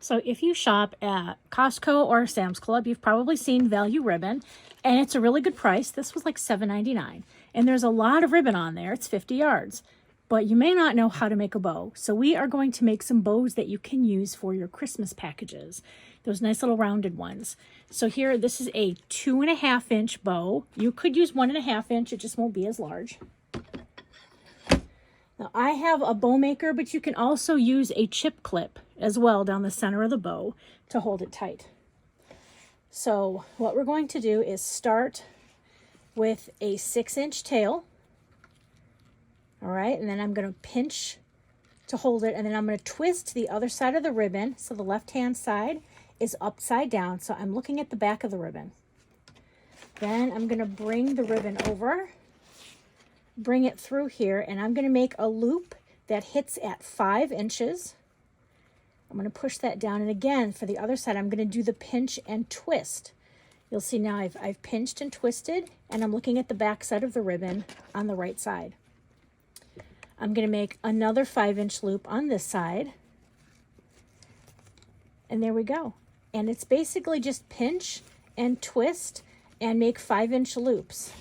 So if you shop at Costco or Sam's Club, you've probably seen value ribbon, and it's a really good price. This was like $7.99, and there's a lot of ribbon on there. It's 50 yards, but you may not know how to make a bow. So we are going to make some bows that you can use for your Christmas packages, those nice little rounded ones. So here, this is a 2.5-inch bow. You could use 1.5 inch, it just won't be as large. Now I have a bow maker, but you can also use a chip clip as well down the center of the bow to hold it tight. So what we're going to do is start with a 6-inch tail. All right, and then I'm going to pinch to hold it, and then I'm going to twist the other side of the ribbon so the left-hand side is upside down. So I'm looking at the back of the ribbon. Then I'm going to bring the ribbon over, bring it through here, and I'm going to make a loop that hits at 5 inches. I'm going to push that down, and again for the other side I'm going to do the pinch and twist. You'll see now I've pinched and twisted, and I'm looking at the back side of the ribbon on the right side. I'm going to make another 5-inch loop on this side, and there we go. And it's basically just pinch and twist and make 5-inch loops.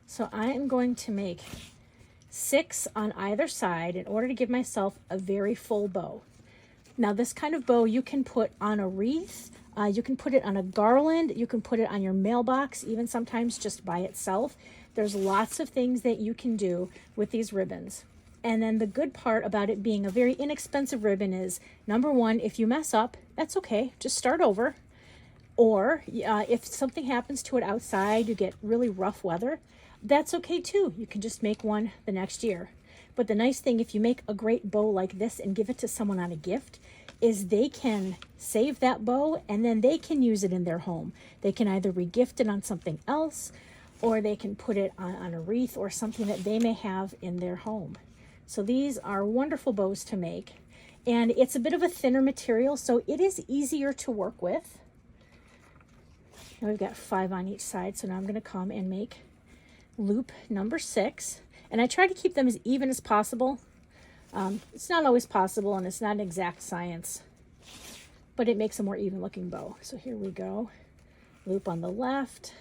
So I am going to make 6 on either side in order to give myself a very full bow. Now this kind of bow you can put on a wreath, you can put it on a garland, you can put it on your mailbox, even sometimes just by itself. There's lots of things that you can do with these ribbons. And then the good part about it being a very inexpensive ribbon is, number one, if you mess up, that's okay, just start over. Or if something happens to it outside, you get really rough weather, that's okay too. You can just make one the next year. But the nice thing, if you make a great bow like this and give it to someone on a gift, is they can save that bow and then they can use it in their home. They can either regift it on something else, or they can put it on a wreath or something that they may have in their home. So these are wonderful bows to make. And it's a bit of a thinner material, so it is easier to work with. Now we've got 5 on each side, so now I'm going to come and make loop number 6. And I try to keep them as even as possible. It's not always possible, and it's not an exact science, but it makes a more even looking bow. So here we go. Loop on the left,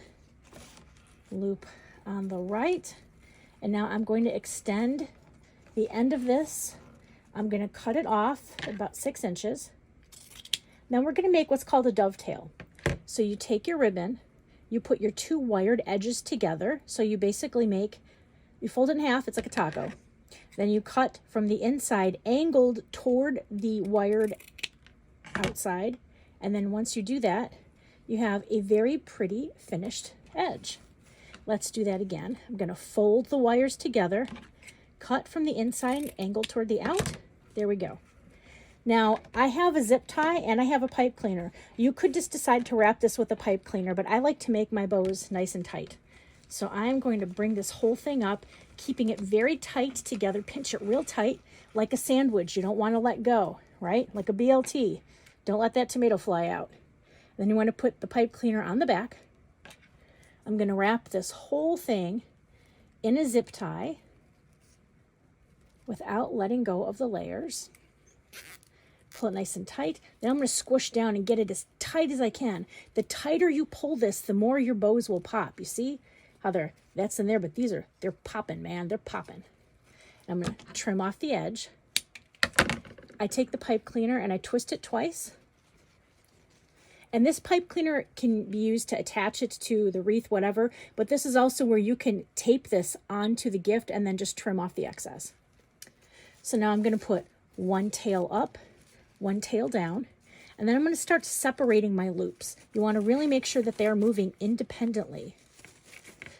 loop on the right. And now I'm going to extend the end of this. I'm going to cut it off at about 6 inches. Then we're going to make what's called a dovetail. So you take your ribbon, you put your 2 wired edges together. So you basically you fold it in half, it's like a taco. Then you cut from the inside, angled toward the wired outside. And then once you do that, you have a very pretty finished edge. Let's do that again. I'm going to fold the wires together, cut from the inside, angle toward the out. There we go. Now, I have a zip tie and I have a pipe cleaner. You could just decide to wrap this with a pipe cleaner, but I like to make my bows nice and tight. So I'm going to bring this whole thing up, keeping it very tight together. Pinch it real tight, like a sandwich. You don't want to let go, right? Like a BLT. Don't let that tomato fly out. Then you want to put the pipe cleaner on the back. I'm going to wrap this whole thing in a zip tie without letting go of the layers. Pull it nice and tight. Then I'm going to squish down and get it as tight as I can. The tighter you pull this, the more your bows will pop. You see how that's in there, but they're popping, man. They're popping. I'm going to trim off the edge. I take the pipe cleaner and I twist it twice. And this pipe cleaner can be used to attach it to the wreath, whatever, but this is also where you can tape this onto the gift and then just trim off the excess. So now I'm going to put one tail up, one tail down, and then I'm going to start separating my loops. You want to really make sure that they are moving independently.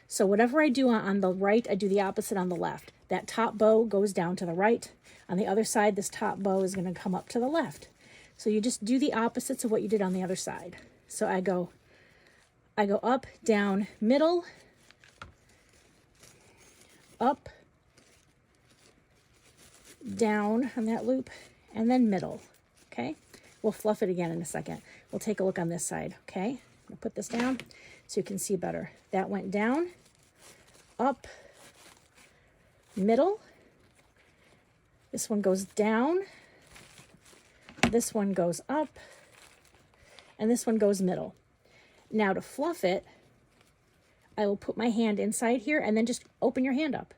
So whatever I do on the right, I do the opposite on the left. That top bow goes down to the right. On the other side, this top bow is going to come up to the left. So you just do the opposites of what you did on the other side. So I go up, down, middle, up, down on that loop, and then middle, okay? We'll fluff it again in a second. We'll take a look on this side, okay? I'll put this down so you can see better. That went down, up, middle. This one goes down, This one goes up, and this one goes middle. Now to fluff it, I will put my hand inside here and then just open your hand up.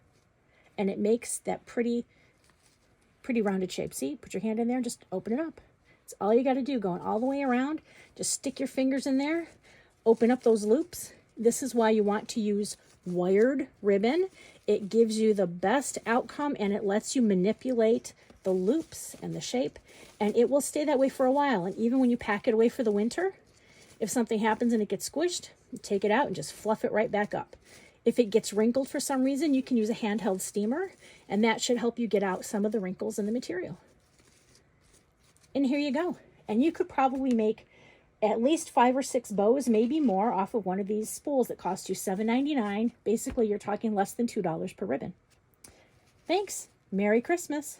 And it makes that pretty rounded shape. See, put your hand in there and just open it up. It's all you got to do, going all the way around. Just stick your fingers in there, open up those loops. This is why you want to use wired ribbon. It gives you the best outcome, and it lets you manipulate the loops and the shape, and it will stay that way for a while. And even when you pack it away for the winter, if something happens and it gets squished, you take it out and just fluff it right back up. If it gets wrinkled for some reason, you can use a handheld steamer, and that should help you get out some of the wrinkles in the material. And here you go. And you could probably make at least 5 or 6 bows, maybe more, off of one of these spools that cost you $7.99. Basically, you're talking less than $2 per ribbon. Thanks. Merry Christmas.